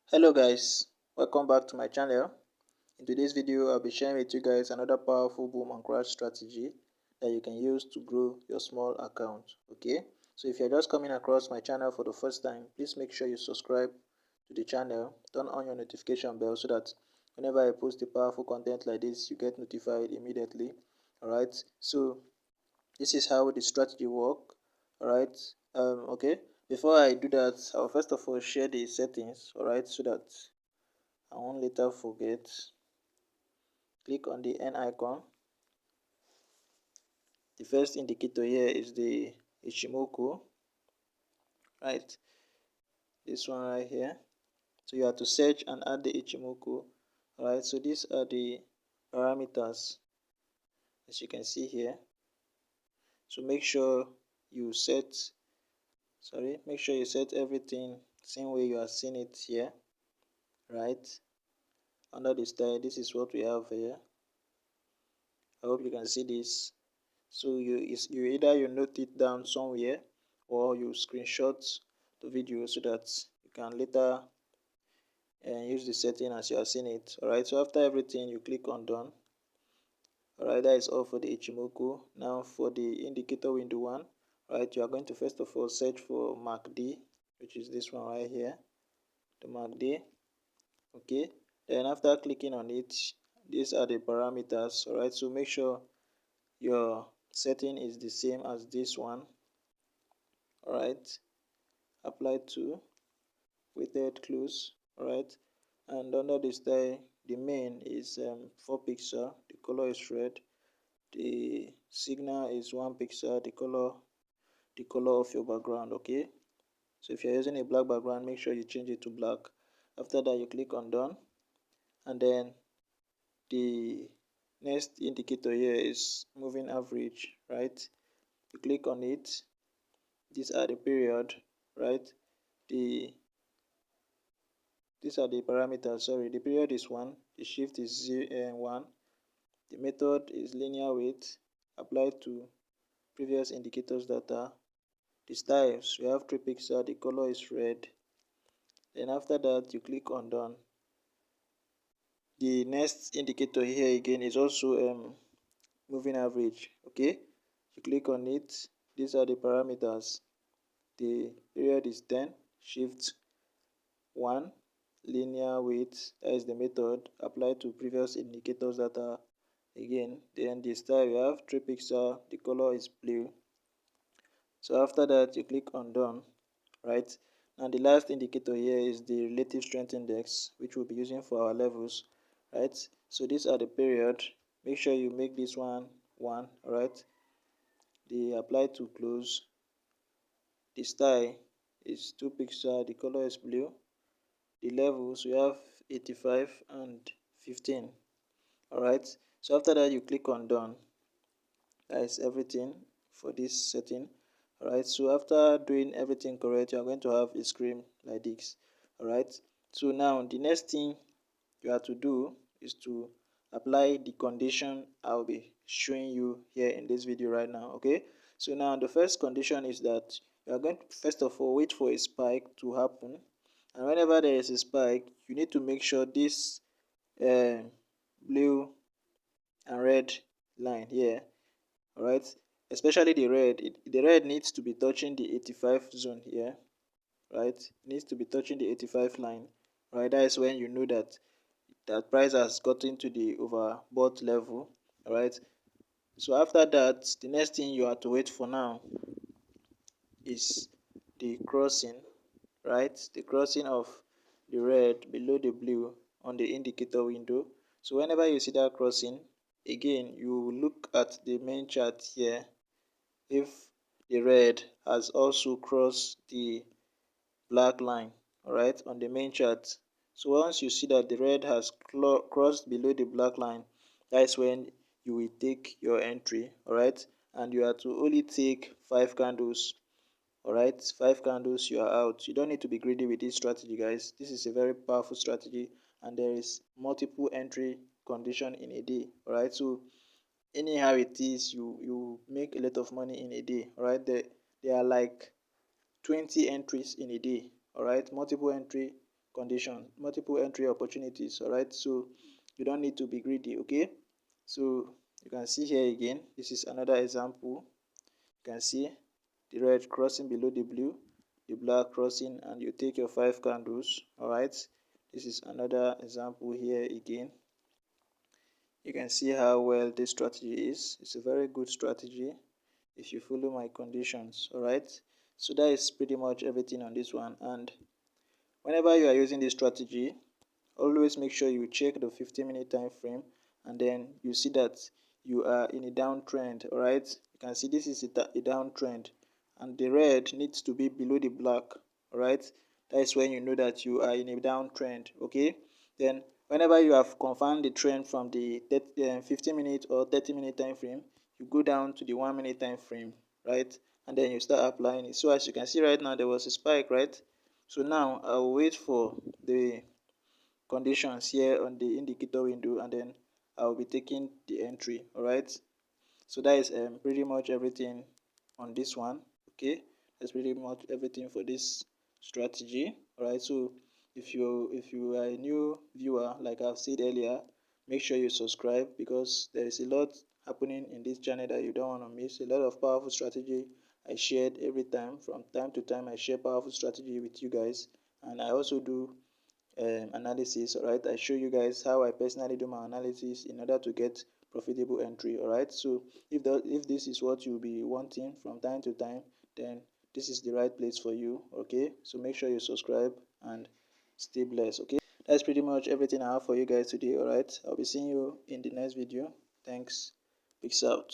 Hello guys, welcome back to my channel. In today's video I'll be sharing with you guys another powerful boom and crash strategy that you can use to grow your small account. Okay, so if you're just coming across my channel for the first time, please make sure you subscribe to the channel, turn on your notification bell so that whenever I post a powerful content like this you get notified immediately. Alright, so this is how the strategy work. Alright, okay, before I do that I'll first of all share the settings, alright, so that I won't later forget. Click on the N icon. The first indicator here is the Ichimoku, right, this one right here. So you have to search and add the Ichimoku. Alright, so these are the parameters as you can see here. So make sure you set everything same way you are seeing it here, right? Under the style, this is what we have here. I hope you can see this. So you either you note it down somewhere or you screenshot the video so that you can later use the setting as you are seeing it. Alright, so after everything you click on done. Alright, that is all for the Ichimoku. Now for the indicator window one, right, you are going to first of all search for MACD, which is this one right here, the MACD. Okay, then after clicking on it, these are the parameters. Alright, so make sure your setting is the same as this one. Alright, apply to, weighted close. Alright, and under the style, the main is 4 pixel, the color is red, the signal is 1 pixel, the color of your background. Okay, so if you're using a black background, make sure you change it to black. After that you click on done, and then the next indicator here is moving average, right? You click on it. These are the period, right? These are the parameters. Sorry, the period is 1, the shift is 1, the method is linear weight applied to previous indicators data. The styles, you have 3 pixel, the color is red. Then after that you click on done. The next indicator here again is also moving average. Okay, you click on it. These are the parameters. The period is 10, shift 1, linear weight, that is the method applied to previous indicators data again. Then the style, you have 3 pixel, the color is blue. So after that you click on done, right? Now the last indicator here is the relative strength index, which we'll be using for our levels, right? So these are the period. Make sure you make this one 1, right? The apply to close, the style is 2 pixel, the color is blue. The levels, we have 85 and 15. Alright, so after that you click on done. That is everything for this setting. Alright, so after doing everything correct, you are going to have a screen like this. Alright, so now the next thing you have to do is to apply the condition I'll be showing you here in this video right now. Okay, so now the first condition is that you are going to first of all wait for a spike to happen, and whenever there is a spike you need to make sure this blue and red line here, all right, especially the red needs to be touching the 85 zone here, right? It needs to be touching the 85 line, right? That is when you know that price has gotten to the overbought level. All right, so after that the next thing you have to wait for now is the crossing, right? The crossing of the red below the blue on the indicator window. So whenever you see that crossing, again you look at the main chart here if the red has also crossed the black line, all right, on the main chart. So once you see that the red has crossed below the black line, that is when you will take your entry, all right, and you have to only take 5 candles. All right, 5 candles, you are out. You don't need to be greedy with this strategy, guys. This is a very powerful strategy, and there is multiple entry condition in a day. All right, so anyhow it is, you make a lot of money in a day. All right, there are like 20 entries in a day. All right, multiple entry condition, multiple entry opportunities. All right, so you don't need to be greedy. Okay, so you can see here again, this is another example. You can see the red crossing below the blue, the black crossing, and you take your 5 candles. All right, this is another example here again. You can see how well this strategy is. It's a very good strategy if you follow my conditions. All right, so that is pretty much everything on this one. And whenever you are using this strategy, always make sure you check the 15-minute time frame, and then you see that you are in a downtrend. All right, you can see this is a downtrend, and the red needs to be below the black. All right, that is when you know that you are in a downtrend. Okay, then whenever you have confirmed the trend from the 15-minute or 30-minute time frame, you go down to the 1-minute time frame, right, and then you start applying it. So as you can see right now, there was a spike, right? So now I'll wait for the conditions here on the indicator window, and then I'll be taking the entry. All right, so that is pretty much everything on this one. Okay, that's pretty much everything for this strategy. All right, so if you are a new viewer, like I've said earlier, make sure you subscribe, because there is a lot happening in this channel that you don't want to miss. A lot of powerful strategy I shared every time. From time to time, I share powerful strategy with you guys, and I also do analysis. All right, I show you guys how I personally do my analysis in order to get profitable entry. All right, so if this is what you'll be wanting from time to time, then this is the right place for you. Okay, so make sure you subscribe and stay blessed. Okay, that's pretty much everything I have for you guys today. All right, I'll be seeing you in the next video. Thanks. Peace out.